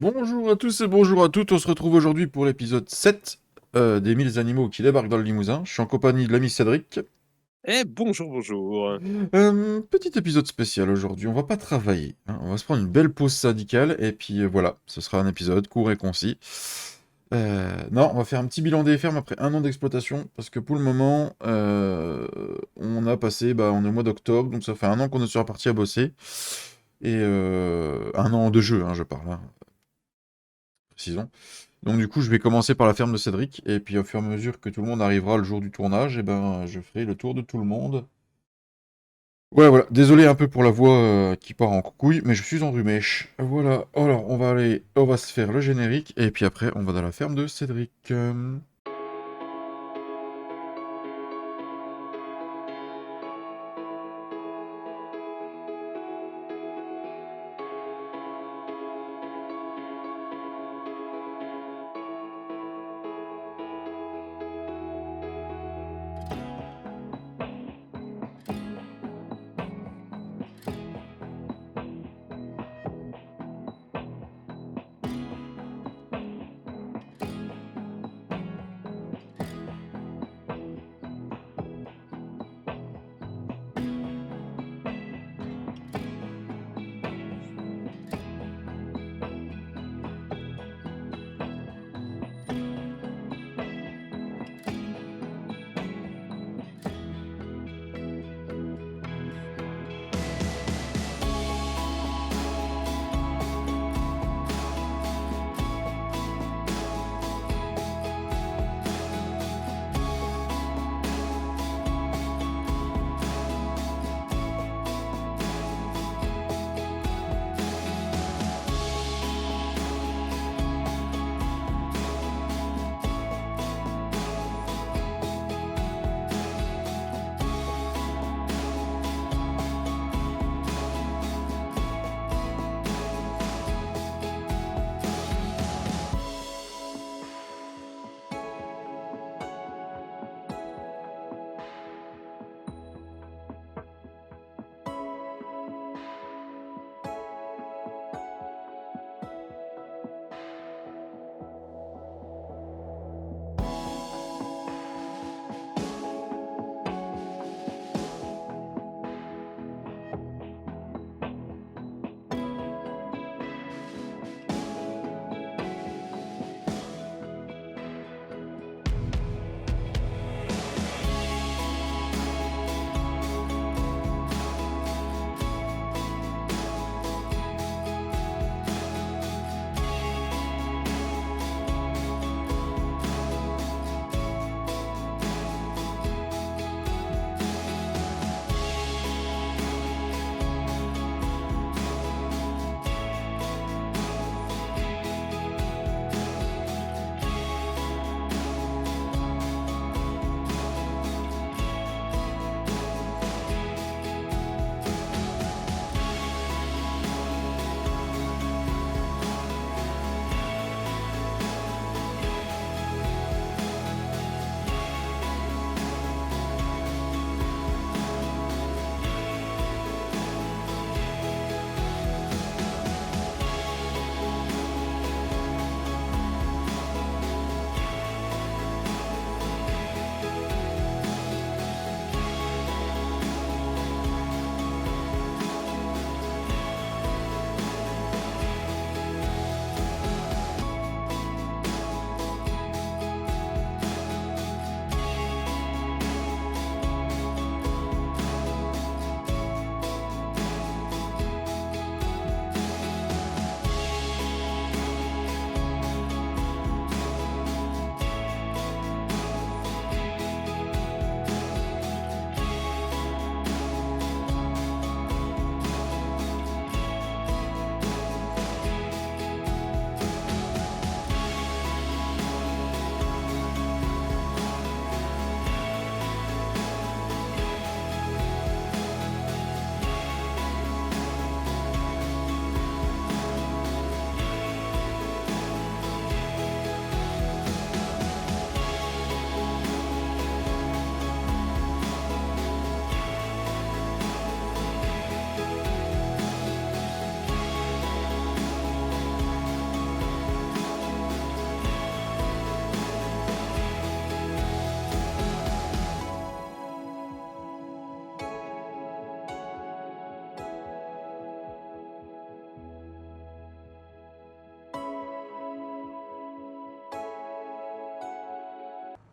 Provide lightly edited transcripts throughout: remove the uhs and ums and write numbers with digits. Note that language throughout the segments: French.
Bonjour à tous et bonjour à toutes, on se retrouve aujourd'hui pour l'épisode 7 des 1000 animaux qui débarquent dans le Limousin. Je suis en compagnie de l'ami Cédric. Bonjour, bonjour. Petit épisode spécial aujourd'hui, on va pas travailler, hein. On va se prendre une belle pause syndicale et puis voilà, ce sera un épisode court et concis. Non, on va faire un petit bilan des fermes après un an d'exploitation parce que pour le moment, on a passé, on est au mois d'octobre, donc ça fait un an qu'on est sur la partie à bosser. Et un an de jeu, hein, je parle, hein, précisons. Donc du coup, je vais commencer par la ferme de Cédric, et puis au fur et à mesure que tout le monde arrivera le jour du tournage, je ferai le tour de tout le monde. Ouais, voilà, désolé un peu pour la voix qui part en coucouille, mais je suis enrhumé. Voilà, alors on va se faire le générique, et puis après, on va dans la ferme de Cédric.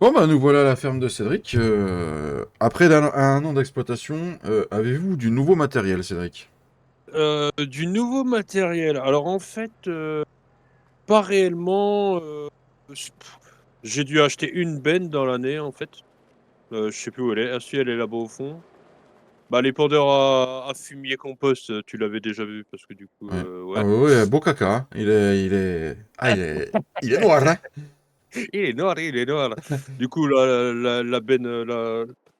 Bon, bah, nous voilà à la ferme de Cédric. Après un an d'exploitation, avez-vous du nouveau matériel, Cédric? Du nouveau matériel. Alors en fait, pas réellement. J'ai dû acheter une benne dans l'année en fait. Je sais plus où elle est. Ah si, elle est là-bas au fond. Bah, l'épandeur à fumier compost, tu l'avais déjà vu parce que du coup, Ouais. Ah ouais. ouais, ouais, beau caca, hein. Il est noir, hein. Il est noir, il est noir. Du coup, la benne,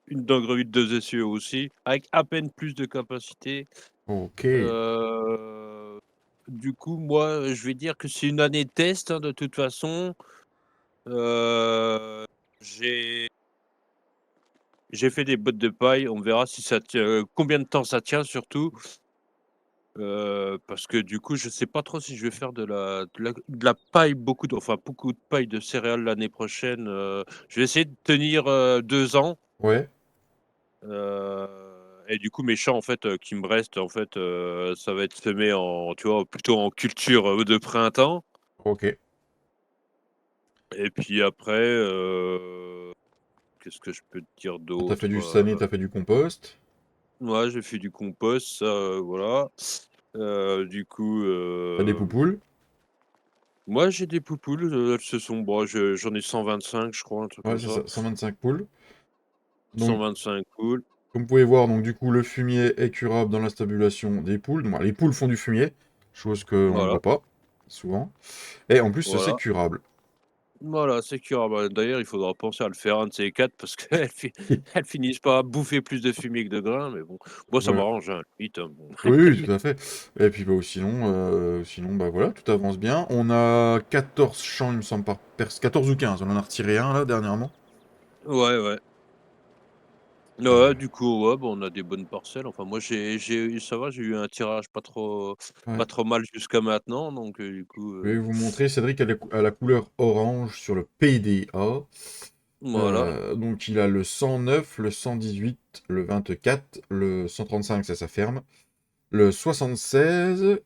une dingue 2 essieux aussi, avec à peine plus de capacité. Ok. Heu, du coup, moi, je vais dire que c'est une année test, hein, de toute façon. Heu, j'ai j'ai fait des bottes de paille, on verra si ça tient, combien de temps ça tient surtout. Parce que du coup, je sais pas trop si je vais faire de la paille, beaucoup de paille de céréales l'année prochaine. Je vais essayer de tenir, 2 ans, Ouais. heu et du coup mes champs en fait, qui me restent en fait, ça va être semé en tu vois, plutôt en culture, de printemps. Ok. Et puis après, qu'est-ce que je peux te dire T'as fait d'autre? du cette année, t'as fait du compost. Ouais, j'ai fait du compost, ça, voilà. Du coup, T'as des poupoules. moi j'ai des poupoules, elles se sont bon, j'en ai 125 je crois, un truc Ouais, comme c'est ça. ça, 125 poules. Donc, 125 poules. comme vous pouvez voir, donc du coup, le fumier est curable dans la stabulation des poules. Donc, les poules font du fumier, chose qu'on ne Voilà, voit pas souvent. Et en plus, c'est voilà. curable. Voilà, c'est curable. Bah, d'ailleurs, il faudra penser à le faire un de ces 4 parce qu'elles finissent par bouffer plus de fumier que de grains, mais bon, moi ça Voilà. m'arrange, hein, limite, hein, bon. Oui, oui, tout à fait. Et puis bah, sinon, bah voilà, tout avance bien. On a 14 champs, il me semble, 14 ou 15. On en a retiré un là dernièrement. Ouais, ouais. Ouais, Euh, du coup, ouais, bah, on a des bonnes parcelles. Enfin, moi, j'ai eu ça va, j'ai eu un tirage pas ouais. trop mal jusqu'à maintenant, donc du coup, Je vais vous montrer. Cédric a la couleur orange sur le PDA. voilà. Donc il a le 109, le 118, le 24, le 135, ça ferme. Le 76,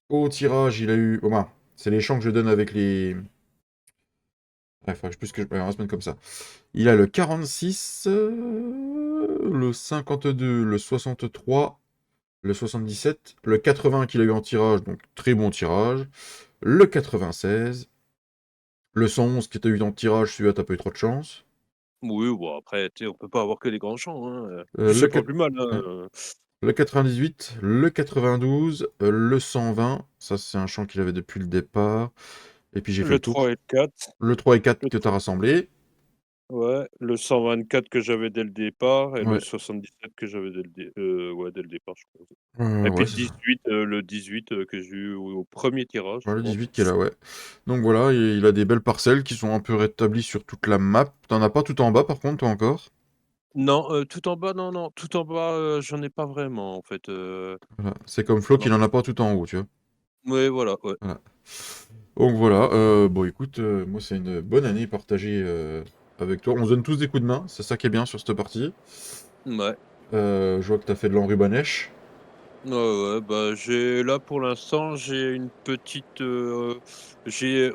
au tirage, il a eu. Oh, ben, c'est les champs que je donne avec les. Ouais, faudrait que plus que je. Ouais, on va se mettre comme ça. Il a le 46, le 52, le 63, le 77, le 80 qu'il a eu en tirage, donc très bon tirage, le 96, le 111 qui t'a eu en tirage, celui-là t'as pas eu trop de chance, Oui, bon après, tu sais, on peut pas avoir que des grands champs, hein, le, c'est pas quat- plus mal, hein, ouais, le 98, le 92, le 120, ça c'est un champ qu'il avait depuis le départ, et puis j'ai fait Le le tour, 3 et le 4. le 3 et 4 Le que t'as tro rassemblé, Ouais, le 124 que j'avais dès le départ et le ouais, 77 que j'avais ouais, dès le départ, je crois. Et puis ouais, c'est ça. le 18, que j'ai eu au 1er tirage, je Ouais, le crois. 18 qui est là, ouais. Donc voilà, il a des belles parcelles qui sont un peu rétablies sur toute la map. T'en as pas tout en bas par contre, toi encore. Non, tout en bas, non, non, tout en bas, j'en ai pas vraiment en fait, Voilà. C'est comme Flo j'en qui n'en aurais a pas tout en haut, tu vois. ouais, voilà, ouais. Voilà. Donc voilà, bon écoute, moi c'est une bonne année partagée avec toi. On se donne tous des coups de main, c'est ça qui est bien sur cette partie. Ouais. Je vois que t'as fait de l'enrubanèche. Ouais, ouais, bah, j'ai là pour l'instant, j'ai une petite, j'ai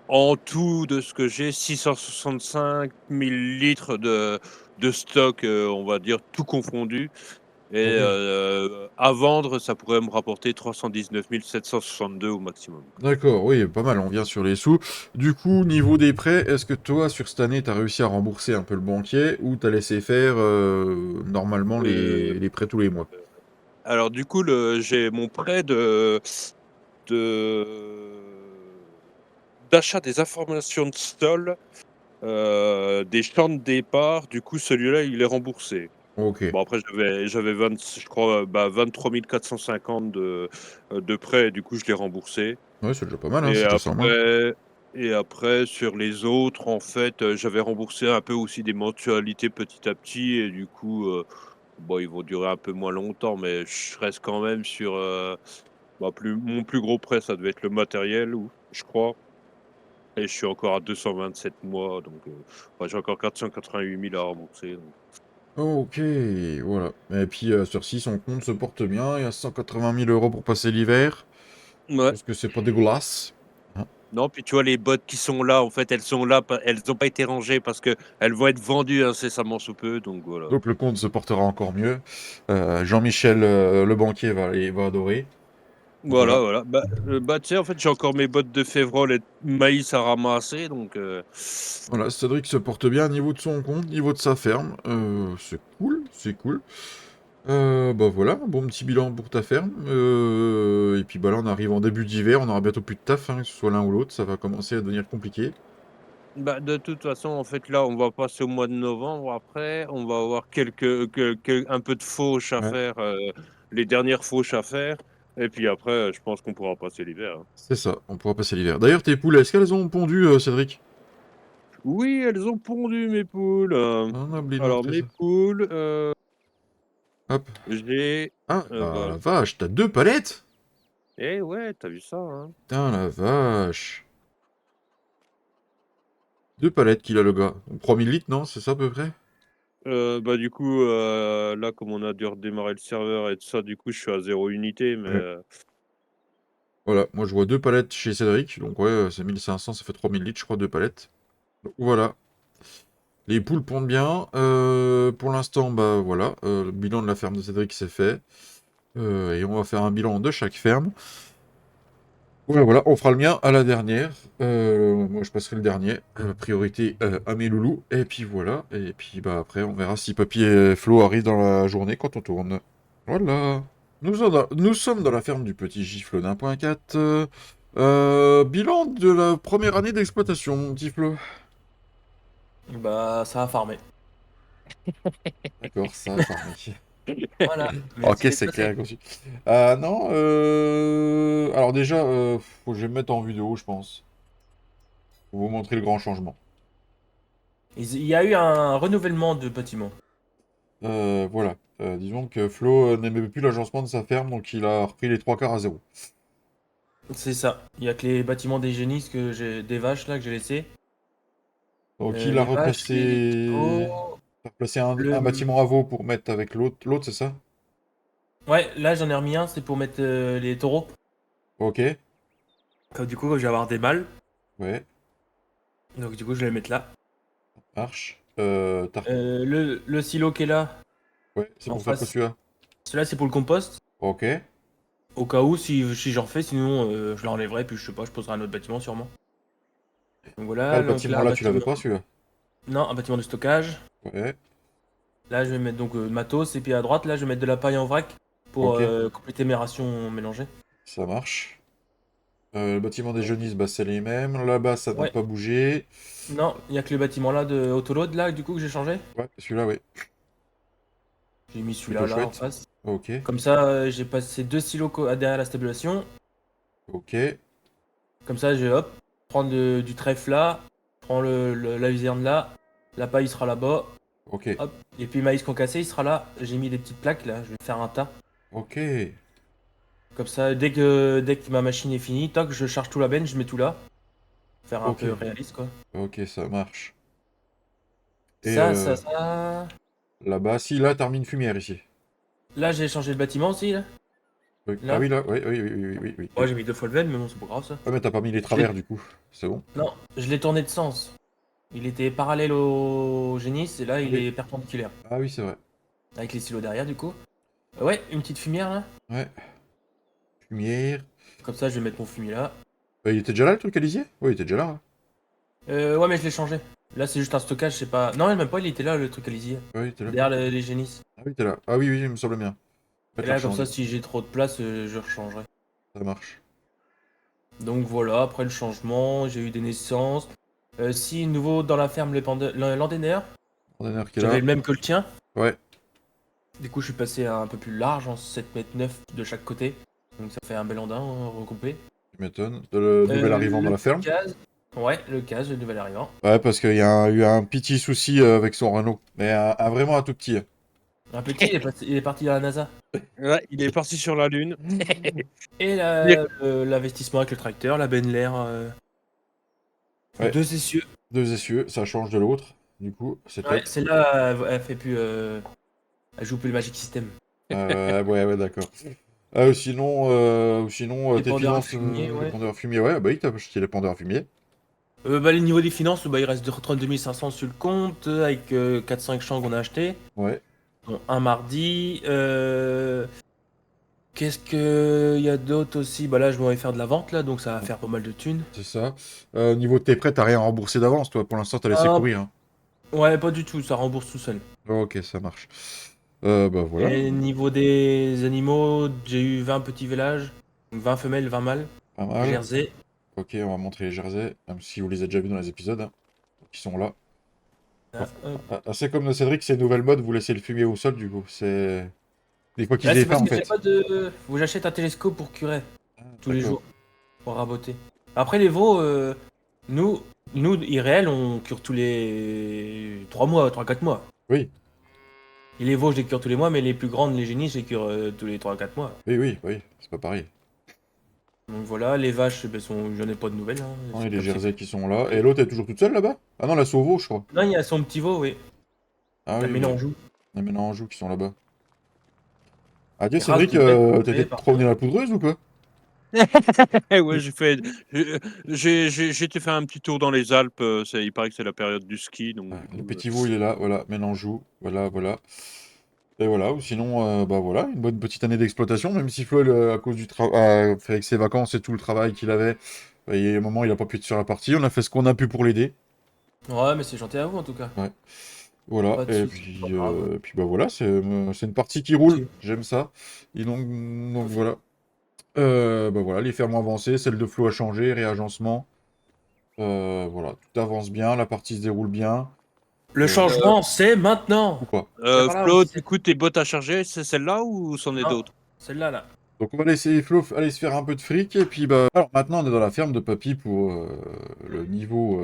en tout de ce que j'ai 665 000 litres de stock, on va dire tout confondu et Ok. à vendre, ça pourrait me rapporter 319 762 au maximum. D'accord, oui, pas mal, on vient sur les sous. Du coup, niveau des prêts, est-ce que toi, sur cette année, t'as réussi à rembourser un peu le banquier ou t'as laissé faire normalement Heu, les prêts tous les mois? alors du coup, j'ai mon prêt de d'achat des informations de sol, des champs de départ, du coup celui-là, il est remboursé. Ok. Bon après j'avais 20 je crois, bah, 23 450 de prêt, du coup je l'ai remboursé Ouais, c'est déjà pas mal, hein, et c'est déjà 100 mois. après sur les autres en fait, j'avais remboursé un peu aussi des mensualités petit à petit et du coup, bon ils vont durer un peu moins longtemps mais je reste quand même sur, bah, mon plus gros prêt ça devait être le matériel ou je crois et je suis encore à 227 mois donc, bah, j'ai encore 488 000 à rembourser donc Ok, voilà. Et puis sur 6, on compte se porte bien. Il y a 180 000 € pour passer l'hiver. ouais. Parce que c'est pas dégueulasse. Hein. Non, puis tu vois, les bottes qui sont là, en fait, elles sont là, elles n'ont pas été rangées parce qu'elles vont être vendues incessamment sous peu, donc voilà. Donc le compte se portera encore mieux. Jean-Michel, le banquier, va adorer. Donc Voilà, voilà. voilà. Bah, tu sais, en fait, j'ai encore mes bottes de Févrole et de maïs à ramasser, donc Voilà, Cédric se porte bien au niveau de son compte, niveau de sa ferme. C'est cool, c'est cool. Bah voilà, un bon petit bilan pour ta ferme. Et puis bah là, on arrive en début d'hiver, on aura bientôt plus de taf, hein, que ce soit l'un ou l'autre, ça va commencer à devenir compliqué. bah, de toute façon, en fait, là, on va passer au mois de novembre. Après, on va avoir un peu de fauche à Ouais, faire, les dernières fauches à faire. Et puis après, je pense qu'on pourra passer l'hiver, hein. c'est ça, on pourra passer l'hiver. D'ailleurs, tes poules, est-ce qu'elles ont pondu, Cédric? Oui, elles ont pondu mes poules. On a oublié de Alors, montrer mes ça. poules, Hop. j'ai, Ah, voilà. la vache, t'as 2 palettes? Eh ouais, t'as vu ça, hein? Putain, la vache. 2 palettes qu'il a, le gars. 3000 litres, non? C'est ça à peu près? Bah, du coup, là, comme on a dû redémarrer le serveur et tout ça, du coup, je suis à 0 unité, mais Ouais. Voilà, moi je vois 2 palettes chez Cédric, donc ouais, c'est 1500, ça fait 3000 litres, je crois, 2 palettes. Donc voilà, les poules pondent bien. Pour l'instant, bah voilà, le bilan de la ferme de Cédric c'est fait. Et on va faire un bilan de chaque ferme. Voilà, voilà, on fera le mien à la dernière. Moi je passerai le dernier. Priorité à mes loulous. Et puis voilà, et puis bah après on verra si Papy et Flo arrivent dans la journée quand on tourne. Voilà. Nous sommes dans la ferme du petit gifle d'1.4. Bilan de la première année d'exploitation, mon petit Flo. Bah, ça a farmé. D'accord, ça a farmé. Voilà, Ok, merci d'être c'est passé. clair aussi. Non, alors déjà, faut que je vais me mettre en vidéo, je pense. Pour vous montrer le grand changement. Il y a eu un renouvellement de bâtiments. Voilà. Disons que Flo n'aimait plus l'agencement de sa ferme, donc il a repris les 3 quarts à zéro. C'est ça. Il y a que les bâtiments des génisses que j'ai, des vaches là que j'ai laissé. Donc il a Les vaches, les replacé, taureaux, replacé un le. bâtiment à veau pour mettre avec l'autre, c'est ça? Ouais, là j'en ai remis un, c'est pour mettre les taureaux. Ok, Comme du coup, je vais avoir des mâles. ouais, Donc du coup, je vais les mettre là. marche. Le silo qui est là, Ouais, c'est en pour faire quoi face, celui-là? celui-là c'est pour le compost. Ok. Au cas où, si j'en refais, sinon je l'enlèverai, puis je sais pas, je poserai un autre bâtiment sûrement. Donc Ah, voilà, le donc là, bâtiment un là, tu l'avais bâtiment. pas celui-là? Non, un bâtiment de stockage. Ouais, Là, je vais mettre donc matos, et puis à droite, là, je vais mettre de la paille en vrac pour ok, compléter mes rations mélangées. ça marche. Le bâtiment des jeunisses, bah, c'est les mêmes. Là-bas, ça n'a Ouais, pas bougé. non, il y a que le bâtiment là de Autoload, là, du coup, que j'ai changé. Ouais, celui-là, ouais. J'ai mis Plutôt celui-là, là, en chouette. face. Ok, Comme ça, j'ai passé deux silos derrière la stabilisation. ok, Comme ça, je vais, hop, prendre du trèfle là, prends la luzerne là, la paille sera là-bas, ok, hop, et puis le maïs concassé, il sera là. J'ai mis des petites plaques, là, je vais faire un tas. ok, Comme ça, dès que ma machine est finie, toc, je charge tout la benne, je mets tout là. Faire un ok, peu réaliste, quoi. ok, ça marche. Et Ça. là-bas, si, là, t'as remis une fumière ici. Là, j'ai changé le bâtiment aussi, là. Oui. Ah Là. oui, là, oui, oui, oui, oui, oui, oui, Ouais, oui. j'ai mis deux fois le veine, mais bon, c'est pas grave, ça. Ah, mais t'as pas mis les Je l'ai- travers, du coup. C'est bon. Non, je l'ai tourné de sens. Il était parallèle au génisse, et là, Ah il oui, est perpendiculaire. ah oui, c'est vrai. Avec les silos derrière, du coup. Ouais, une petite fumière, là. Ouais, fumière. Comme ça, je vais mettre mon fumier là. Il était déjà là, le truc à lisier? Oui, il était déjà là, hein. Ouais, mais je l'ai changé. Là, c'est juste un stockage, c'est pas. Non, même pas, il était là, le truc à lisier. Oui, il était là. Derrière les génisses. Ah oui, il était là. Ah oui, oui, il me semble bien. Et Peut-être la là, comme ça, rechanger. si j'ai trop de place, je rechangerai. Ça marche. Donc voilà, après le changement, j'ai eu des naissances. Si, nouveau dans la ferme, l'anténaire. Container qui est J'avais là. le même que le tien. Ouais, Du coup, je suis passé à un peu plus large, en 7 mètres 9 de chaque côté. Donc ça fait un bel andin recoupé. tu m'étonnes. Le nouvel arrivant dans Le la ferme. case. Ouais, le case, le nouvel arrivant. Ouais, parce qu'il y a eu un petit souci avec son Renault. Mais vraiment un tout petit, hein. Un petit, il est parti à la NASA. Ouais, il est parti sur la lune. Et Il l'investissement avec le tracteur, la Benlair, Ouais, deux essieux. 2 essieux, ça change de l'autre. Du coup, c'est Ouais, top. celle-là, elle fait plus. Elle joue plus le Magic System. Ouais, ouais, d'accord. Sinon, tes Dépendeur à finances, fumier, les ouais. pendeurs fumier, ouais, bah oui, t'as acheté les pendeurs fumier. Les niveaux des finances, il reste 32 500 sur le compte, avec 4-5 champs qu'on a achetés. Ouais, Bon, un mardi. Qu'est-ce que y a d'autre aussi? Bah là, je vais faire de la vente, là, donc ça va faire pas mal de thunes. c'est ça. Niveau de tes prêts, t'as rien remboursé d'avance, toi. Pour l'instant, t'as laissé Ah, courir, hein. ouais, pas du tout, ça rembourse tout seul. Ok, ça marche. Bah voilà, Et niveau des animaux, j'ai eu 20 petits vélages, 20 femelles, 20 mâles, pas mal. jersey. Ok, on va montrer les jerseys, même si vous les avez déjà vus dans les épisodes, hein, qui sont là. Ah, hop. C'est comme Cédric, ces nouvelles modes, vous laissez le fumier au sol, du coup. C'est des fois qu'ils Là, se c'est défait, parce en que j'ai fait. pas de. Faut que j'achète un télescope pour curer tous les D'accord. jours, pour raboter. Après, les veaux, nous, irréel, on cure tous les 3 mois, 3-4 mois. Oui, Et les veaux, je les cure tous les mois, mais les plus grandes, les génies, je les cure tous les 3-4 mois. oui, c'est pas pareil. Donc voilà, les vaches, j'en ai pas de nouvelles, hein. On a C'est les comme c'est. jerseys qui sont là. Et l'autre est toujours toute seule là-bas? Ah non, la Sauveau, je crois. Non, il y a son petit veau, oui. Ah La oui, oui. mélangeou. Les mélangeaux qui sont là-bas. Ah, tiens, Les races Cédric, de bêtes qu'on t'étais fait te par promener la poudreuse ou quoi? Ouais, j'ai été faire un petit tour dans les Alpes, il paraît que c'est la période du ski, donc Ah, du le coup, petit veau, il est là, voilà, mélangeau, voilà, voilà. Et voilà, ou sinon, bah voilà, une bonne petite année d'exploitation, même si Flo, à cause du travail, avec ses vacances et tout le travail qu'il avait, bah, il y a un moment, il a pas pu être sur la partie, on a fait ce qu'on a pu pour l'aider. Ouais, mais c'est gentil à vous en tout cas. Ouais. Voilà, Pas de soucis, c'est pas grave. puis bah voilà, c'est une partie qui roule, j'aime ça. Et donc voilà. Bah voilà, les fermes ont avancé, celle de Flo a changé, réagencement. Voilà, tout avance bien, la partie se déroule bien. Le changement, c'est maintenant. Ou pas. Viens par là, Flo, Odyssée. du coup, tes bottes à charger, c'est celle-là ou c'en est Non, d'autres? celle-là, là. Donc on va laisser Flo aller se faire un peu de fric, et puis bah... Alors maintenant, on est dans la ferme de Papy pour le niveau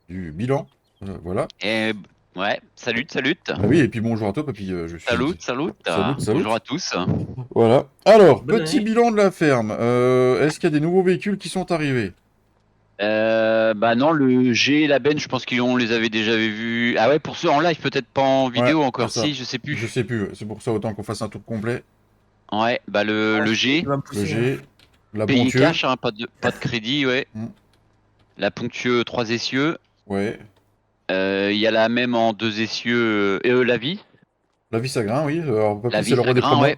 du bilan. Voilà. Et ouais, salut, salut. Ah oui, et puis bonjour à toi, Papy, je suis... Salut, salut. Salut. Bonjour à tous. Voilà. Alors, Bonne petit année. bilan de la ferme. Est-ce qu'il y a des nouveaux véhicules qui sont arrivés? Bah non, le G et la Ben, je pense qu'on les avait déjà vus. Ah ouais, pour ceux en live, peut-être pas en Ouais, vidéo c'est encore. ça. Si, je sais Je plus. sais plus, c'est pour ça autant qu'on fasse un tour complet. Ouais, bah le G, Tu vas me Le pousser, hein. G, la payé Ponthieu. cash, hein, pas de crédit, ouais. Hmm, La Ponctueux 3 essieux. ouais. Il y a la même en 2 essieux. La vie. La vis à grain, oui. Alors, La Papy, c'est vie le roi à des grain, promos. ouais.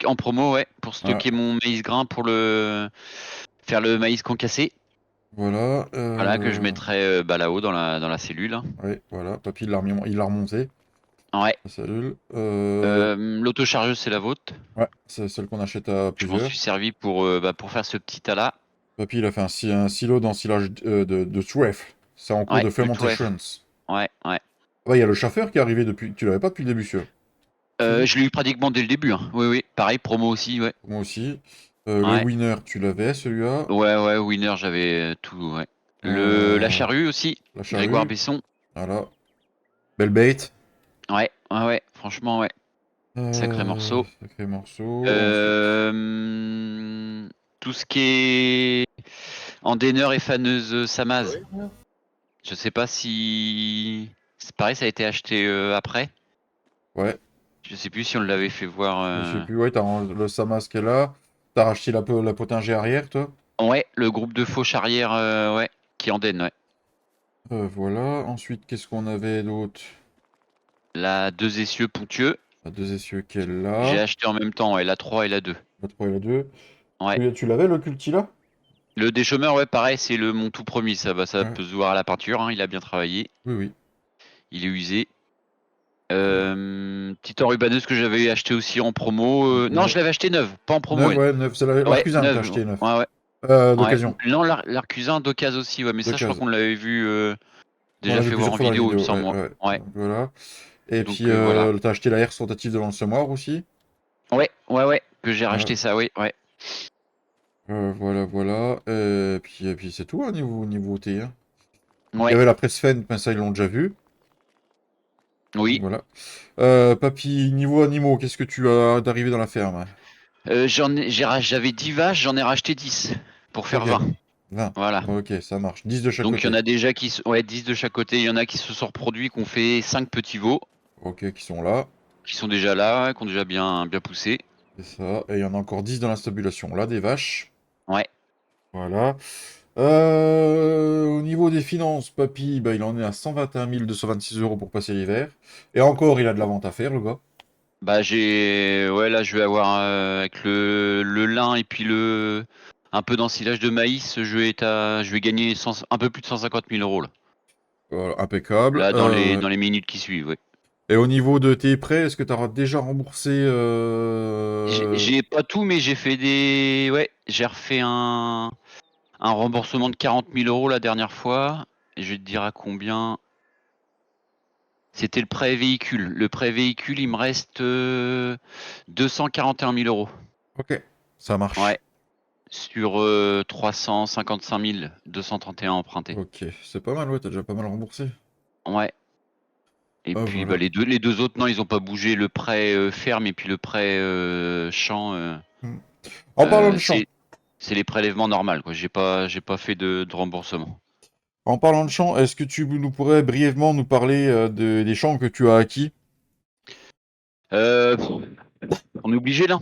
En promo, ouais. Pour Ouais, stocker mon maïs grain pour faire le maïs concassé. voilà. Voilà, que je mettrai bah, là-haut dans la cellule. Ouais, voilà. Papy, il l'a remonté. Ouais. La cellule. L'autochargeuse, c'est la vôtre. Ouais, c'est celle qu'on achète à Je m'en plusieurs. suis servi pour faire ce petit tas là. Papy, il a fait un silo d'ensilage de trèfle. C'est en cours Ouais, de de tout fermentation. Ouais, ouais. Ouais, il y a le chauffeur qui est arrivé depuis... Tu l'avais pas depuis le début, celui-là. Si, Je l'ai eu pratiquement dès le début. Hein. Oui, oui. Pareil, promo aussi, ouais. moi aussi. Le Ouais. winner, tu l'avais, celui-là. Ouais, Winner, j'avais tout, ouais. La Euh, charrue aussi. la Grégoire charrue. Besson. Voilà. Belle bait. Ouais. Franchement, ouais. Sacré morceau. Sacré morceau. Ensuite. Euh, Tout ce qui est Andener et faneuse Samaz. Je sais pas si. C'est pareil, ça a été acheté après. Ouais. Je sais plus si on l'avait fait voir. Je sais plus. Ouais, t'as le Samas qui est là. T'as racheté la potengée arrière, toi. Ouais, le groupe de fauche arrière, ouais, qui andenne, ouais. Voilà. Ensuite, qu'est-ce qu'on avait d'autre? La 2 essieux Ponctueux. La deux essieux qui est J'ai là. acheté en même temps, ouais, la 3 et la 2. La 3 et la 2. Ouais. Tu l'avais, le culti, là? Le déchômeur, ouais, pareil, c'est mon tout premier. Ça Ouais. peut se voir à la peinture, hein, il a bien travaillé. Oui, oui. Il est usé. Petite enrubanneuse que j'avais acheté aussi en promo. Non, je l'avais acheté neuve, pas en promo, Neuf, elle. ouais, neuf. C'est Ouais, l'Arcusin que t'as neuve. acheté, neuf. Ouais. Ouais. D'occasion. Non, l'arcusin d'occasion aussi, ouais, mais ça, je crois D'occasion. qu'on l'avait vu On déjà l'a vu fait voir plusieurs en fois dans la vidéo, il me vidéo. semble. Ouais. Donc, voilà. Et puis, Donc voilà. t'as acheté la herse rotative de l'ensemoir aussi. Ouais, que j'ai Ouais. racheté ça, ouais. Voilà. Et puis c'est tout, hein, niveau T. Hein. Il y Ouais, avait la presse Fen, mais ça, ils l'ont déjà vu. Donc, oui. voilà. Papy, niveau animaux, qu'est-ce que tu as d'arrivé dans la ferme? J'avais 10 vaches, j'en ai racheté 10 pour faire Ok. 20. 20. Voilà. Ok, ça marche. 10 de chaque Donc il y en côté. a déjà ouais, 10 de chaque côté. Il y en a qui se sont reproduits, qui ont fait 5 petits veaux, Ok, qui sont là. qui sont déjà là, qui ont déjà bien poussé. C'est ça. Et il y en a encore 10 dans la stabulation. Là, des vaches. Ouais. Voilà. Au niveau des finances, papy, bah, il en est à 121 226 € pour passer l'hiver. Et encore, il a de la vente à faire, le gars. Bah ouais, là je vais avoir avec le lin et puis un peu d'ensilage de maïs, je vais gagner un peu plus de 150 000 € là. Voilà, impeccable. Là dans les minutes qui suivent, ouais. Et au niveau de tes prêts, est-ce que tu as déjà remboursé J'ai pas tout, mais j'ai refait un remboursement de 40 000 € la dernière fois. Et je vais te dire à combien. C'était le prêt véhicule. Le prêt véhicule, il me reste 241 000 €. Ok, ça marche. Ouais. Sur 355 231 empruntés. Ok, c'est pas mal, ouais, t'as déjà pas mal remboursé. Ouais. Et Ah, puis voilà. les deux autres, non, ils ont pas bougé. Le prêt ferme et puis le prêt champ. En parlant de champ, C'est les prélèvements normaux, quoi. J'ai pas fait de remboursement. est-ce que tu nous pourrais brièvement nous parler des champs que tu as acquis? Euh, on est obligé là.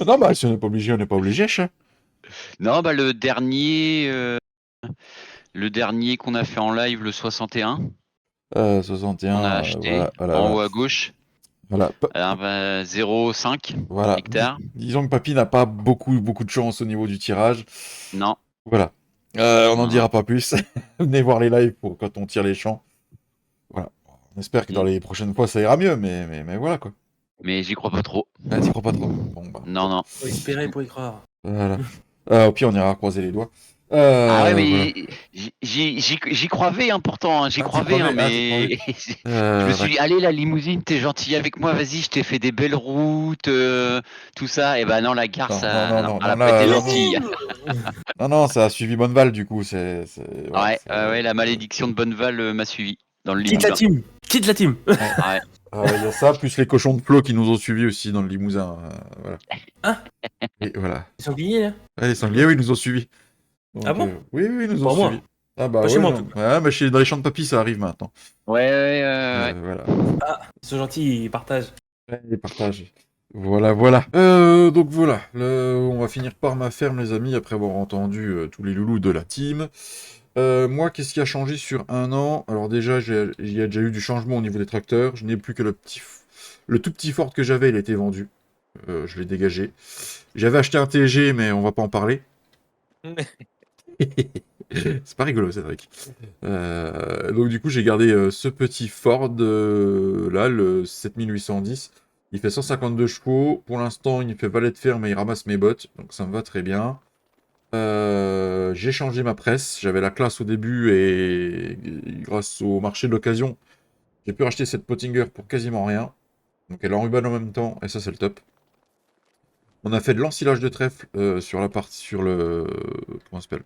Non, bah, si on n'est pas obligé, on n'est pas obligé, chat. Non, bah le dernier qu'on a fait en live, le 61, 61, qu'on a acheté voilà, voilà, en voilà. haut à gauche, Voilà, 0,5 voilà. hectares. Disons que Papy n'a pas beaucoup de chance au niveau du tirage. Non, Voilà. On n'en non, non. dira pas plus. Venez voir les lives pour quand on tire les champs. Voilà. On espère que dans Mm. les prochaines fois ça ira mieux, mais voilà quoi. Mais j'y crois pas trop. Ah, t'y crois pas trop. Bon, bah. Non, non. Faut espérer pour y croire. Voilà. Au pire, on ira croiser les doigts. Ah ouais, Voilà. mais j'y croyais, hein, pourtant, hein, j'y Ah, t'y croyais, hein, croyais? Ah, t'y croyais? mais je me suis dit, D'accord. allez, la limousine, t'es gentil avec moi, vas-y, je t'ai fait des belles routes, tout ça. Et ben non, la gare, Non, non, ça, non, non, non, elle non, a pas été là, non, non. gentille. Non, non, ça a suivi Bonneval, du coup, voilà, Ouais, ouais, la malédiction de Bonneval m'a suivi dans le Quitte la Limousin. team. Quitte la team. Ouais. Ouais. Il y a ça, plus les cochons de flot qui nous ont suivis aussi dans le Limousin. Voilà. Hein? Et voilà. Ils sont oubliés là. Ah, les sangliers, oui, ils nous ont suivis. Donc, Ah bon? oui, oui, ils nous ont Pas moi. suivis. Ah bah Pas chez ouais, moi en non. tout cas. Ouais, mais dans les champs de papy, ça arrive maintenant. Ouais, ouais. Voilà. Ah, ils sont gentils, ils partagent. Ouais, les partages. Voilà, voilà. Donc voilà, on va finir par ma ferme, les amis, après avoir entendu tous les loulous de la team. Moi, qu'est-ce qui a changé sur un an? Alors déjà, il y a déjà eu du changement au niveau des tracteurs. Je n'ai plus que le tout petit Ford que j'avais, il a été vendu. Je l'ai dégagé. J'avais acheté un TG, mais on va pas en parler. C'est pas rigolo, Cédric. Donc du coup, j'ai gardé ce petit Ford là, le 7810. Il fait 152 chevaux. Pour l'instant, il fait valet de fer, mais il ramasse mes bottes, donc ça me va très bien. J'ai changé ma presse. J'avais la classe au début et grâce au marché de l'occasion, j'ai pu racheter cette Pottinger pour quasiment rien. Donc elle enrubane en même temps et ça c'est le top. On a fait de l'ensilage de trèfle sur la partie, sur le, comment ça s'appelle?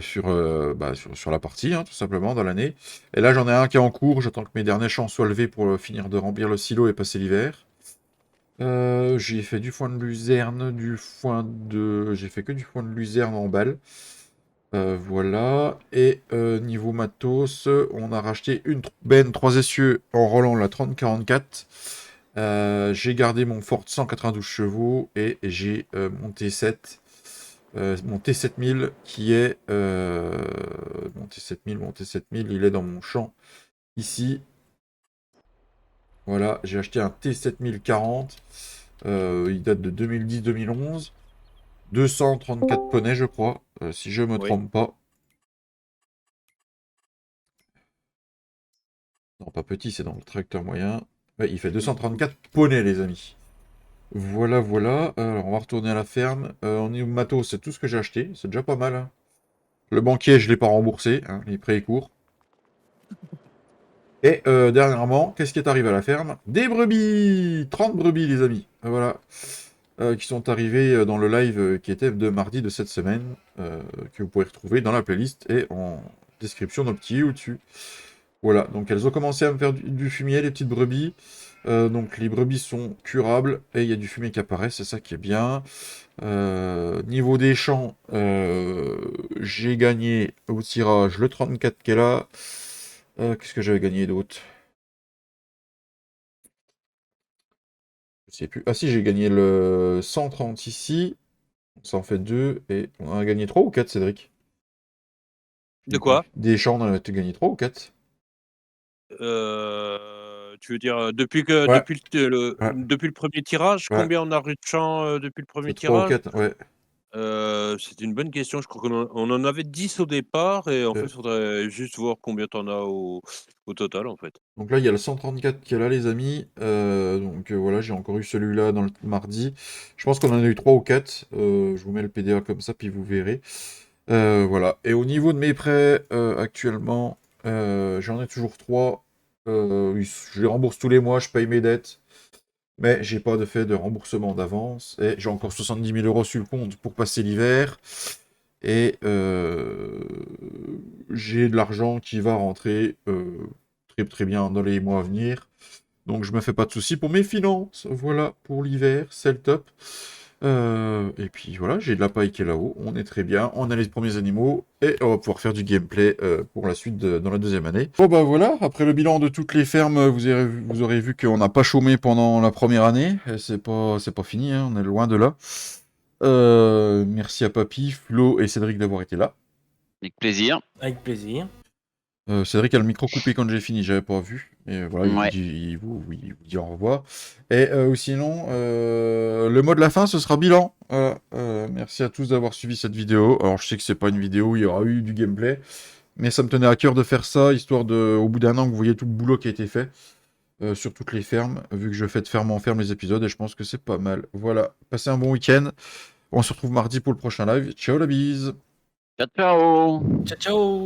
Sur la partie, hein, tout simplement, dans l'année. Et là, j'en ai un qui est en cours. J'attends que mes derniers champs soient levés pour finir de remplir le silo et passer l'hiver. J'ai fait du foin de luzerne, j'ai fait que du foin de luzerne en balle. Voilà. Et niveau matos, on a racheté une benne 3 essieux en Roland, la 3044. J'ai gardé mon Ford 192 chevaux et j'ai mon T7. Mon T7000 qui est mon T7000, il est dans mon champ ici. Voilà, j'ai acheté un T7040. Il date de 2010-2011. 234 poneys, je crois, si je me Oui. trompe pas. Non, pas petit, c'est dans le tracteur moyen. Ouais, il fait 234 poneys, les amis. Voilà, voilà. Alors, on va retourner à la ferme. Au niveau matos, c'est tout ce que j'ai acheté. C'est déjà pas mal, hein. Le banquier, je ne l'ai pas remboursé, hein, les prêts est court. Et dernièrement, qu'est-ce qui est arrivé à la ferme? Des brebis! 30 brebis, les amis. Voilà. Qui sont arrivées dans le live qui était de mardi de cette semaine, que vous pouvez retrouver dans la playlist et en description d'un petit au-dessus. Voilà, donc elles ont commencé à me faire du fumier, les petites brebis. Donc les brebis sont curables et il y a du fumier qui apparaît, c'est ça qui est bien. Niveau des champs, j'ai gagné au tirage le 34 qui est là. Qu'est-ce que j'avais gagné d'autre? Je sais plus. Ah si, j'ai gagné le 130 ici. Ça en fait 2. Et on a gagné 3 ou 4, Cédric? De quoi? Des champs, on en a gagné 3 ou 4? Tu veux dire, Ouais, ouais, depuis le premier tirage, ouais. combien on a reçu de champs, depuis le premier C'est 3 ou tirage? 4, ouais. C'est une bonne question. Je crois qu'on en avait 10 au départ et en fait, Euh, il faudrait juste voir combien tu en as au total, en fait. Donc là, il y a le 134 qui est là, les amis. Donc voilà, j'ai encore eu celui-là dans le mardi. Je pense qu'on en a eu 3 ou 4. Je vous mets le PDA comme ça, puis vous verrez. Voilà. Et au niveau de mes prêts, actuellement, j'en ai toujours 3. Je les rembourse tous les mois, je paye mes dettes. Mais j'ai pas de fait de remboursement d'avance. Et j'ai encore 70 000 euros sur le compte pour passer l'hiver. Et j'ai de l'argent qui va rentrer très très bien dans les mois à venir. Donc je me fais pas de soucis pour mes finances. Voilà, pour l'hiver, c'est le top. Et puis voilà, j'ai de la paille qui est là-haut. On est très bien. On a les premiers animaux. Et on va pouvoir faire du gameplay pour la suite dans la deuxième année. Bon bah voilà, après le bilan de toutes les fermes, vous aurez vu qu'on n'a pas chômé pendant la première année. Et c'est pas fini, hein, on est loin de là. Merci à Papy, Flo et Cédric d'avoir été là. Avec plaisir. Avec plaisir. Cédric a le micro coupé quand j'ai fini, j'avais pas vu. Et voilà, Ouais. il vous dit au revoir. Et sinon, le mot de la fin, ce sera bilan. Merci à tous d'avoir suivi cette vidéo. Alors, je sais que c'est pas une vidéo où il y aura eu du gameplay, mais ça me tenait à cœur de faire ça, histoire de, au bout d'un an, que vous voyez tout le boulot qui a été fait sur toutes les fermes, vu que je fais de ferme en ferme les épisodes, et je pense que c'est pas mal. Voilà, passez un bon week-end. On se retrouve mardi pour le prochain live. Ciao la bise. Ciao, ciao. Ciao, ciao.